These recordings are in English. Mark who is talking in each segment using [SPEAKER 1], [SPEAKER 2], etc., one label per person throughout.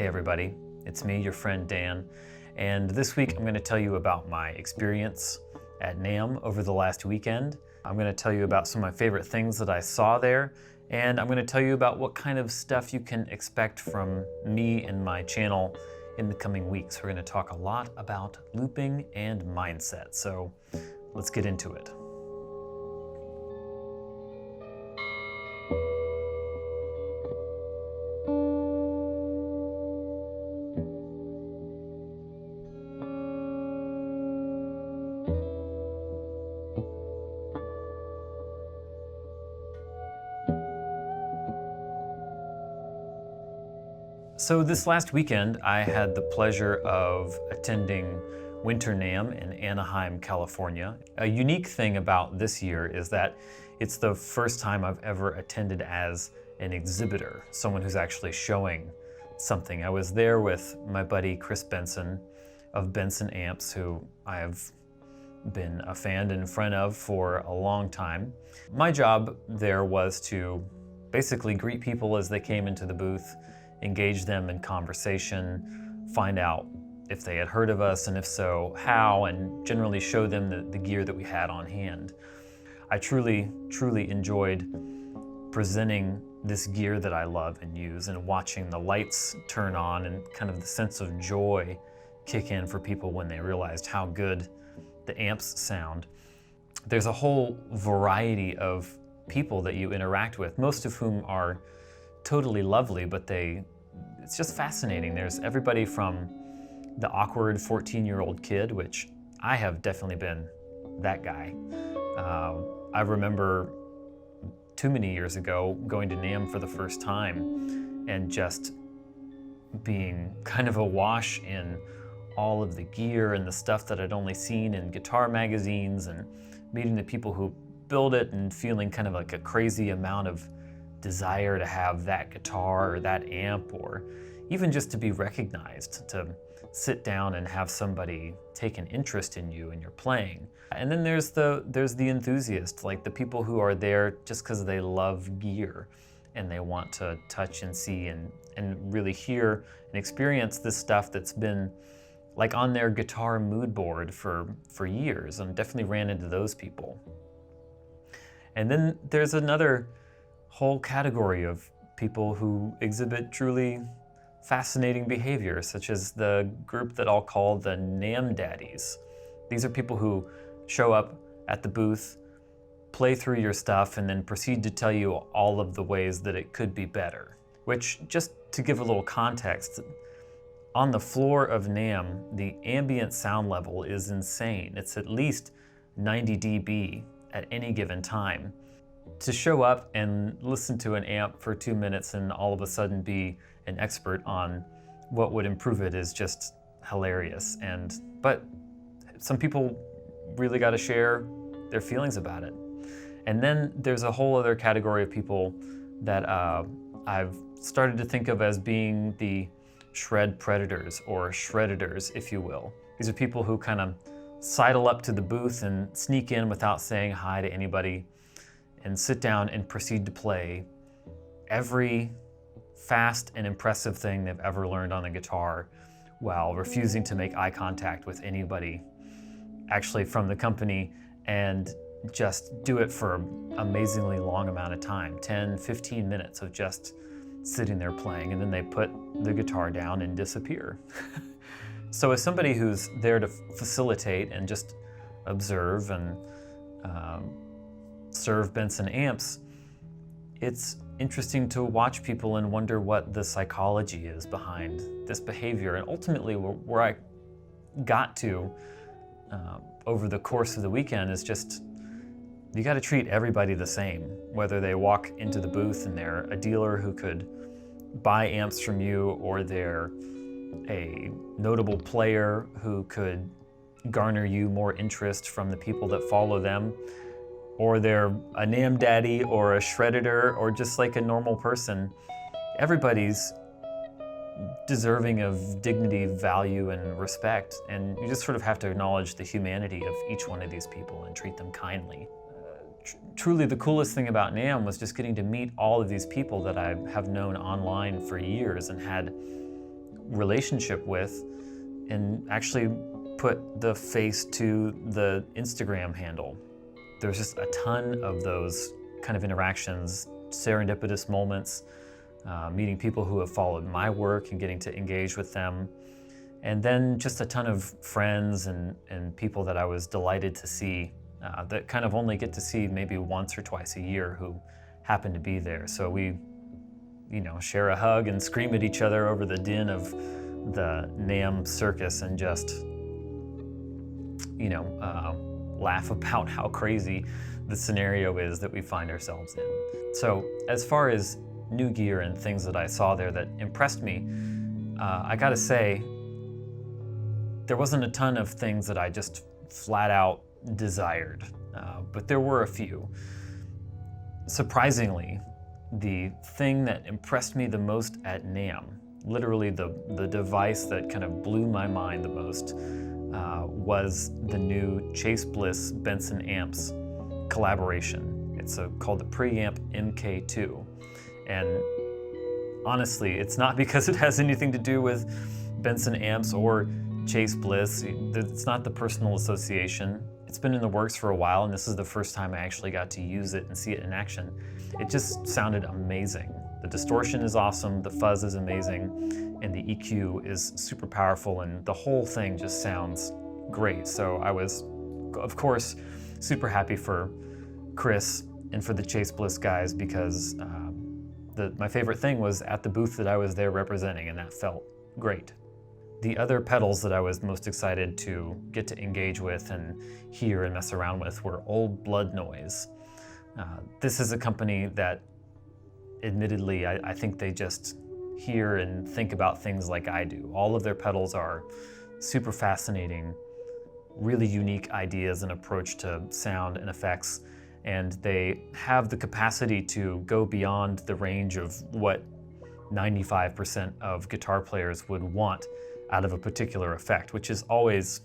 [SPEAKER 1] Hey everybody, it's me, your friend Dan, and this week I'm going to tell you about my experience at NAMM over the last weekend. I'm going to tell you about some of my favorite things that I saw there, and I'm going to tell you about what kind of stuff you can expect from me and my channel in the coming weeks. We're going to talk a lot about looping and mindset, so let's get into it. So this last weekend, I had the pleasure of attending Winter NAMM in Anaheim, California. A unique thing about this year is that it's the first time I've ever attended as an exhibitor, someone who's actually showing something. I was there with my buddy Chris Benson of Benson Amps, who I have been a fan and friend of for a long time. My job there was to basically greet people as they came into the booth, engage them in conversation, find out if they had heard of us, and if so, how, and generally show them the gear that we had on hand. I truly enjoyed presenting this gear that I love and use, and watching the lights turn on and kind of the sense of joy kick in for people when they realized how good the amps sound. There's a whole variety of people that you interact with, most of whom are totally lovely, but it's just fascinating. There's everybody from the awkward 14-year-old kid, which I have definitely been that guy. I remember too many years ago going to NAMM for the first time and just being kind of awash in all of the gear and the stuff that I'd only seen in guitar magazines, and meeting the people who build it and feeling kind of like a crazy amount of desire to have that guitar or that amp, or even just to be recognized, to sit down and have somebody take an interest in you and your playing. And then there's the enthusiast, like the people who are there just because they love gear and they want to touch and see and really hear and experience this stuff that's been like on their guitar mood board for years, and definitely ran into those people. And then there's another whole category of people who exhibit truly fascinating behavior, such as the group that I'll call the NAMM daddies. These are people who show up at the booth, play through your stuff, and then proceed to tell you all of the ways that it could be better. Which, just to give a little context, on the floor of NAMM, the ambient sound level is insane. It's at least 90 dB at any given time. To show up and listen to an amp for 2 minutes and all of a sudden be an expert on what would improve it is just hilarious. But some people really got to share their feelings about it. And then there's a whole other category of people that I've started to think of as being the shred predators, or shredditors, if you will. These are people who kind of sidle up to the booth and sneak in without saying hi to anybody, and sit down and proceed to play every fast and impressive thing they've ever learned on the guitar, while refusing to make eye contact with anybody actually from the company, and just do it for an amazingly long amount of time, 10, 15 minutes of just sitting there playing, and then they put the guitar down and disappear. So as somebody who's there to facilitate and just observe and serve Benson amps, it's interesting to watch people and wonder what the psychology is behind this behavior. And ultimately where I got to over the course of the weekend is just, you got to treat everybody the same, whether they walk into the booth and they're a dealer who could buy amps from you, or they're a notable player who could garner you more interest from the people that follow them, or they're a NAMM daddy or a shredditor, or just like a normal person. Everybody's deserving of dignity, value, and respect, and you just sort of have to acknowledge the humanity of each one of these people and treat them kindly. Truly the coolest thing about NAMM was just getting to meet all of these people that I have known online for years and had relationship with and actually put the face to the Instagram handle. There's just a ton of those kind of interactions, serendipitous moments, meeting people who have followed my work and getting to engage with them. And then just a ton of friends and people that I was delighted to see that kind of only get to see maybe once or twice a year who happen to be there. So we, share a hug and scream at each other over the din of the NAMM circus and just, laugh about how crazy the scenario is that we find ourselves in. So as far as new gear and things that I saw there that impressed me, I gotta say, there wasn't a ton of things that I just flat out desired, but there were a few. Surprisingly, the thing that impressed me the most at NAMM, literally the device that kind of blew my mind the most, was the new Chase Bliss Benson amps collaboration. It's called the Preamp MK2. And honestly, it's not because it has anything to do with Benson amps or Chase Bliss. It's not the personal association. It's been in the works for a while, and this is the first time I actually got to use it and see it in action. It just sounded amazing. The distortion is awesome, the fuzz is amazing, and the EQ is super powerful, and the whole thing just sounds great. So I was, of course, super happy for Chris and for the Chase Bliss guys, because my favorite thing was at the booth that I was there representing, and that felt great. The other pedals that I was most excited to get to engage with and hear and mess around with were Old Blood Noise. This is a company that, admittedly, I think they just hear and think about things like I do. All of their pedals are super fascinating, really unique ideas and approach to sound and effects, and they have the capacity to go beyond the range of what 95% of guitar players would want out of a particular effect, which is always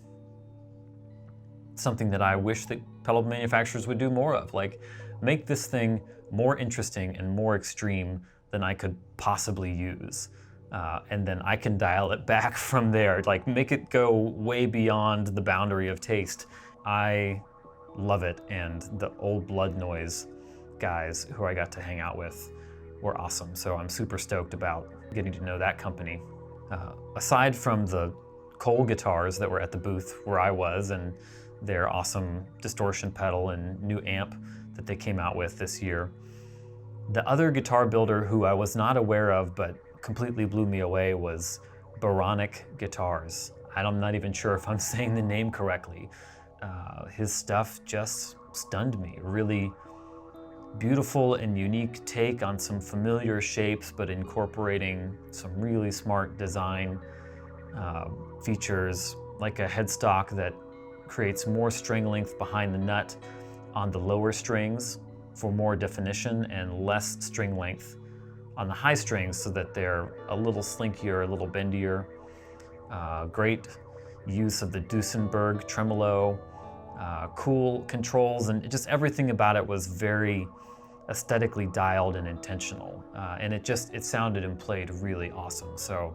[SPEAKER 1] something that I wish that pedal manufacturers would do more of. Like, make this thing more interesting and more extreme than I could possibly use. And then I can dial it back from there, like make it go way beyond the boundary of taste. I love it, and the Old Blood Noise guys who I got to hang out with were awesome. So I'm super stoked about getting to know that company. Aside from the Cole guitars that were at the booth where I was and their awesome distortion pedal and new amp that they came out with this year, the other guitar builder who I was not aware of but completely blew me away was Baronic Guitars. I'm not even sure if I'm saying the name correctly. His stuff just stunned me. Really beautiful and unique take on some familiar shapes, but incorporating some really smart design features, like a headstock that creates more string length behind the nut on the lower strings for more definition, and less string length on the high strings so that they're a little slinkier, a little bendier. Great use of the Duesenberg tremolo, cool controls, and just everything about it was very aesthetically dialed and intentional. And it sounded and played really awesome. So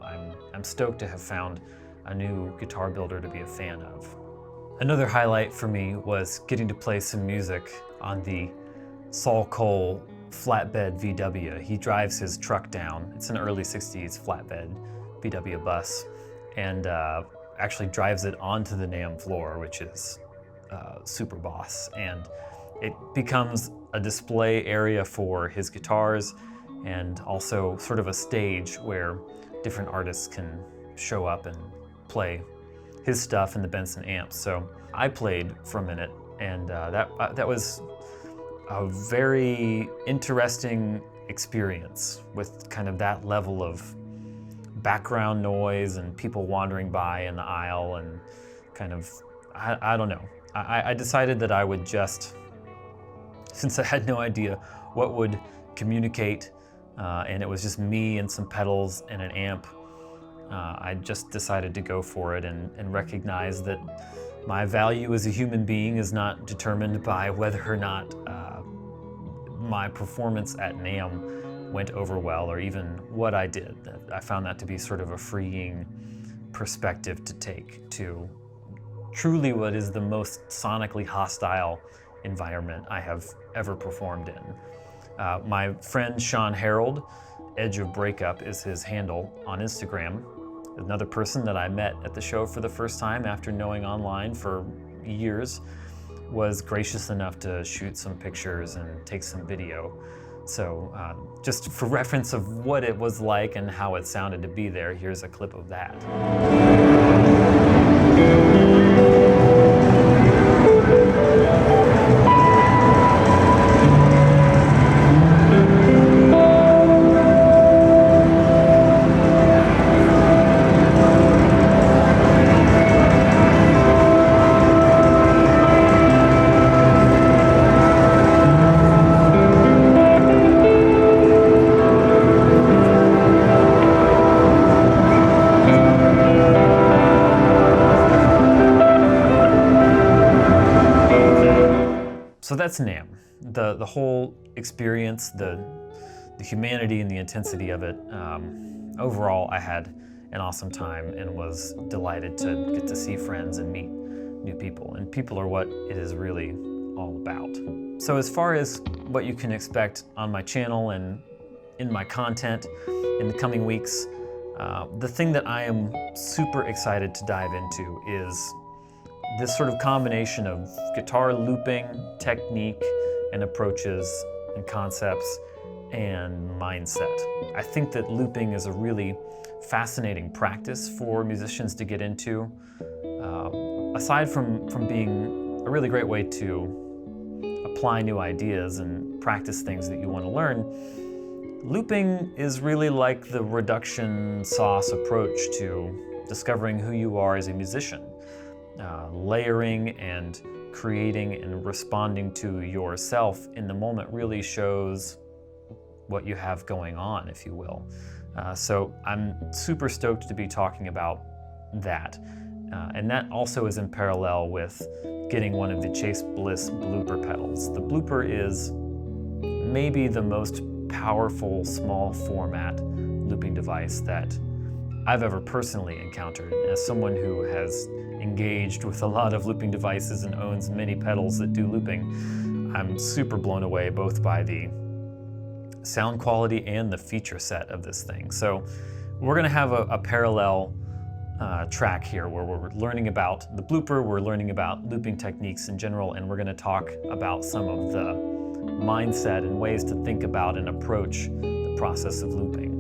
[SPEAKER 1] I'm stoked to have found a new guitar builder to be a fan of. Another highlight for me was getting to play some music on the Saul Cole flatbed VW. He drives his truck down. It's an early 60s flatbed VW bus, and actually drives it onto the NAMM floor, which is super boss. And it becomes a display area for his guitars, and also sort of a stage where different artists can show up and play his stuff and the Benson amps. So I played for a minute, and that was a very interesting experience, with kind of that level of background noise and people wandering by in the aisle, and kind of, I don't know. I decided that I would just, since I had no idea what would communicate, and it was just me and some pedals and an amp, I just decided to go for it and recognize that my value as a human being is not determined by whether or not my performance at NAMM went over well or even what I did. I found that to be sort of a freeing perspective to take to truly what is the most sonically hostile environment I have ever performed in. My friend Sean Harold, Edge of Breakup is his handle on Instagram. Another person that I met at the show for the first time after knowing online for years was gracious enough to shoot some pictures and take some video. So just for reference of what it was like and how it sounded to be there, here's a clip of that. So that's NAMM. The whole experience, the humanity and the intensity of it. Overall, I had an awesome time and was delighted to get to see friends and meet new people. And people are what it is really all about. So as far as what you can expect on my channel and in my content in the coming weeks, the thing that I am super excited to dive into is this sort of combination of guitar looping, technique, and approaches, and concepts, and mindset. I think that looping is a really fascinating practice for musicians to get into. Aside from being a really great way to apply new ideas and practice things that you want to learn, looping is really like the reduction sauce approach to discovering who you are as a musician. Layering and creating and responding to yourself in the moment really shows what you have going on, if you will. So I'm super stoked to be talking about that. And that also is in parallel with getting one of the Chase Bliss blooper pedals. The blooper is maybe the most powerful small format looping device that I've ever personally encountered. As someone who has engaged with a lot of looping devices and owns many pedals that do looping, I'm super blown away both by the sound quality and the feature set of this thing. So we're gonna have a parallel track here where we're learning about the blooper, we're learning about looping techniques in general, and we're gonna talk about some of the mindset and ways to think about and approach the process of looping.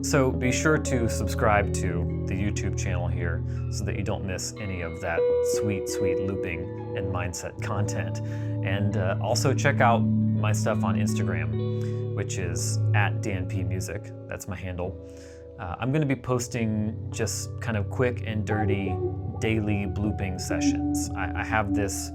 [SPEAKER 1] So be sure to subscribe to the YouTube channel here so that you don't miss any of that sweet, sweet looping and mindset content. And also check out my stuff on Instagram, which is @DanPMusic. That's my handle. I'm gonna be posting just kind of quick and dirty daily blooping sessions. I have this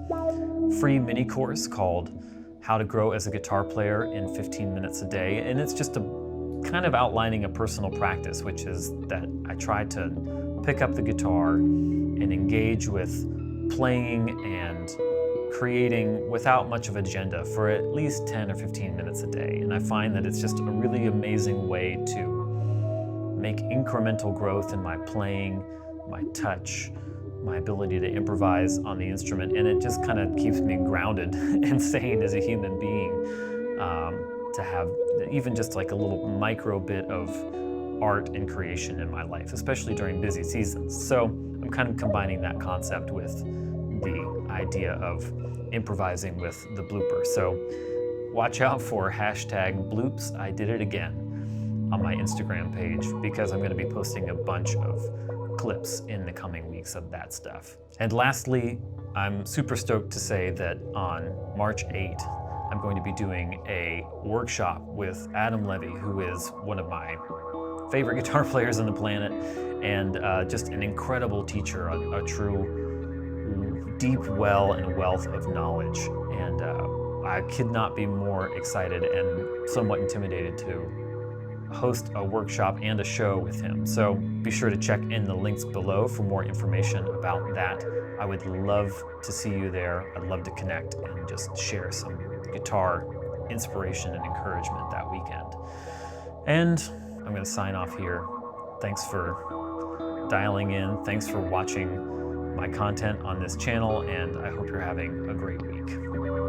[SPEAKER 1] free mini course called How to Grow as a Guitar Player in 15 Minutes a Day, and it's just a kind of outlining a personal practice, which is that I try to pick up the guitar and engage with playing and creating without much of agenda for at least 10 or 15 minutes a day. And I find that it's just a really amazing way to make incremental growth in my playing, my touch, my ability to improvise on the instrument, and it just kind of keeps me grounded and sane as a human being. To have even just like a little micro bit of art and creation in my life, especially during busy seasons. So I'm kind of combining that concept with the idea of improvising with the blooper. So watch out for #bloops, I did it again, on my Instagram page, because I'm going to be posting a bunch of clips in the coming weeks of that stuff. And lastly, I'm super stoked to say that on March 8th, I'm going to be doing a workshop with Adam Levy, who is one of my favorite guitar players on the planet, and just an incredible teacher, a true deep well and wealth of knowledge. And I could not be more excited and somewhat intimidated to host a workshop and a show with him. So be sure to check in the links below for more information about that. I would love to see you there. I'd love to connect and just share some guitar inspiration and encouragement that weekend. And I'm going to sign off here. Thanks for dialing in. Thanks for watching my content on this channel, and I hope you're having a great week.